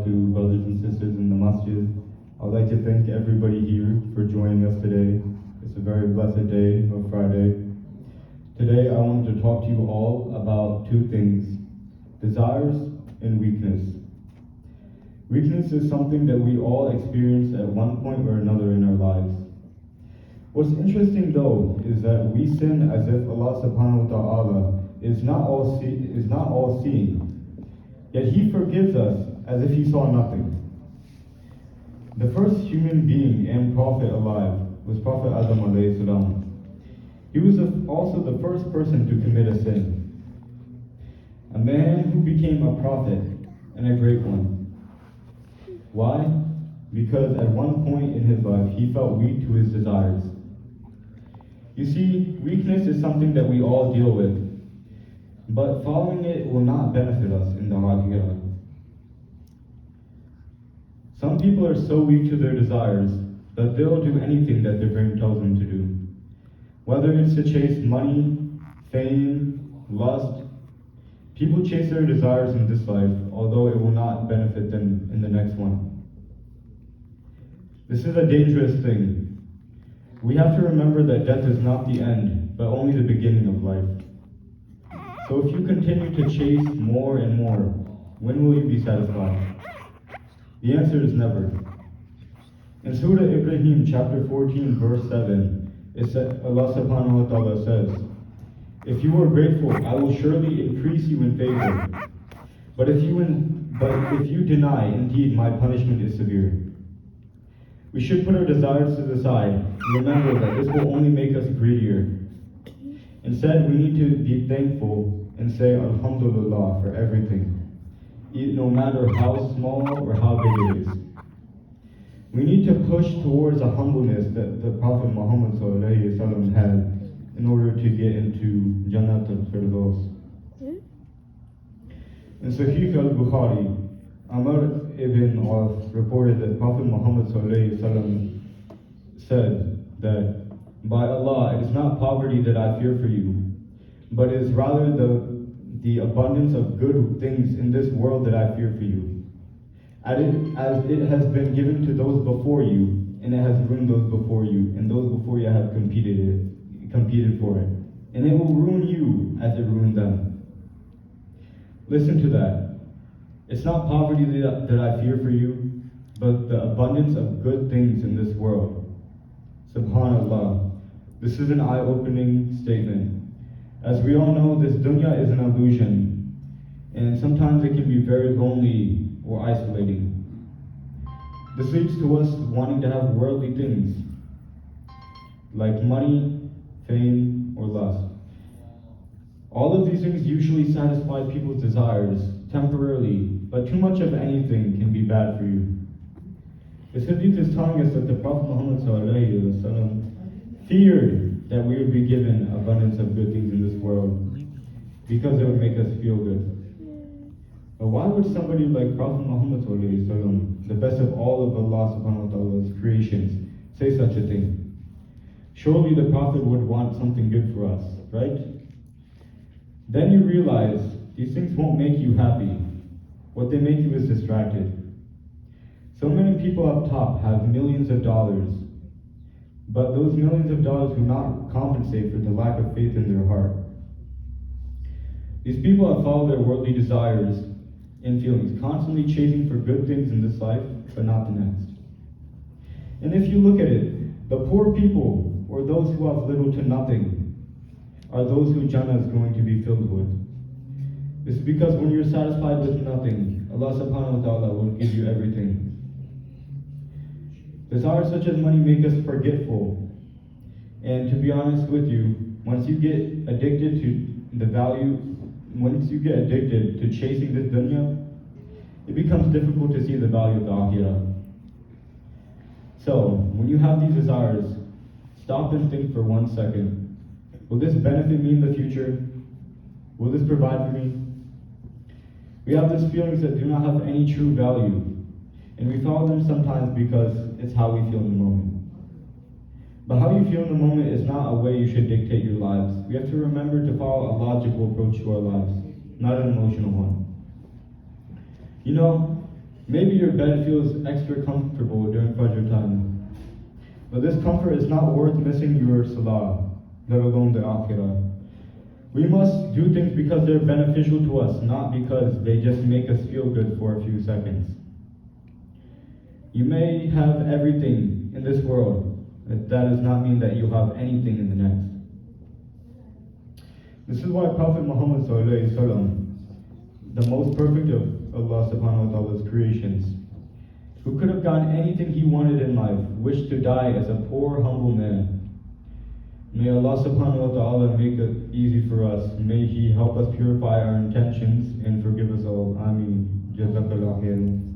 to brothers and sisters in the masjid. I'd like to thank everybody here for joining us today. It's a very blessed day of Friday. Today I wanted to talk to you all about two things, desires and weakness. Weakness is something that we all experience at one point or another in our lives. What's interesting though is that we sin as if Allah subhanahu wa ta'ala is not all seeing. Yet He forgives us as if He saw nothing. The first human being and prophet alive was Prophet Adam alayhi salam. He was also the first person to commit a sin. A man who became a prophet and a great one. Why? Because at one point in his life he felt weak to his desires. You see, weakness is something that we all deal with, but following it will not benefit us in the Akhirah. Some people are so weak to their desires that they'll do anything that their brain tells them to do. Whether it's to chase money, fame, lust, people chase their desires in this life, although it will not benefit them in the next one. This is a dangerous thing. We have to remember that death is not the end, but only the beginning of life. So if you continue to chase more and more, when will you be satisfied? The answer is never. In Surah Ibrahim chapter 14 verse 7, Allah subhanahu wa ta'ala says, "If you are grateful, I will surely increase you in favor. But if you deny, indeed my punishment is severe." We should put our desires to the side and remember that this will only make us greedier. Instead, we need to be thankful and say Alhamdulillah for everything, no matter how small or how big it is. We need to push towards a humbleness that the Prophet Muhammad ﷺ had in order to get into Jannat al-Firdaus. In Sahih al-Bukhari, Amr ibn Auf reported that Prophet Muhammad ﷺ said that, "By Allah, it is not poverty that I fear for you, but it is rather the abundance of good things in this world that I fear for you. As it has been given to those before you, and it has ruined those before you, and those before you have competed for it. And it will ruin you as it ruined them." Listen to that. It's not poverty that I fear for you, but the abundance of good things in this world. Subhanallah. This is an eye-opening statement. As we all know, this dunya is an illusion, and sometimes it can be very lonely or isolating. This leads to us wanting to have worldly things, like money, fame, or lust. All of these things usually satisfy people's desires temporarily, but too much of anything can be bad for you. This hadith is telling us that the Prophet Muhammad ﷺ feared that we would be given abundance of good things in this world because it would make us feel good. But why would somebody like Prophet Muhammad ﷺ, the best of all of Allah subhanahu wa ta'ala's creations, say such a thing? Surely the Prophet would want something good for us, right? Then you realize these things won't make you happy. What they make you is distracted. So many people up top have millions of dollars, but those millions of dollars do not compensate for the lack of faith in their heart. These people have followed their worldly desires and feelings, constantly chasing for good things in this life, but not the next. And if you look at it, the poor people, or those who have little to nothing, are those who Jannah is going to be filled with. This is because when you're satisfied with nothing, Allah subhanahu wa ta'ala will give you everything. Desires such as money make us forgetful. And to be honest with you, once you get addicted to chasing this dunya, it becomes difficult to see the value of the akhirah. So, when you have these desires, stop and think for 1 second. Will this benefit me in the future? Will this provide for me? We have these feelings that do not have any true value, and we follow them sometimes because it's how we feel in the moment. But how you feel in the moment is not a way you should dictate your lives. We have to remember to follow a logical approach to our lives, not an emotional one. You know, Maybe your bed feels extra comfortable during Fajr time, but this comfort is not worth missing your salah, let alone the akhirah. We must do things because they're beneficial to us, not because they just make us feel good for a few seconds. You may have everything in this world, but that does not mean that you have anything in the next. This is why Prophet Muhammad sallallahu alaihi wasallam, the most perfect of Allah subhanahu wa ta'ala's creations, who could have gotten anything he wanted in life, wished to die as a poor, humble man. May Allah subhanahu wa ta'ala make it easy for us. May He help us purify our intentions and forgive us all. Ameen. Jazakallah khairan.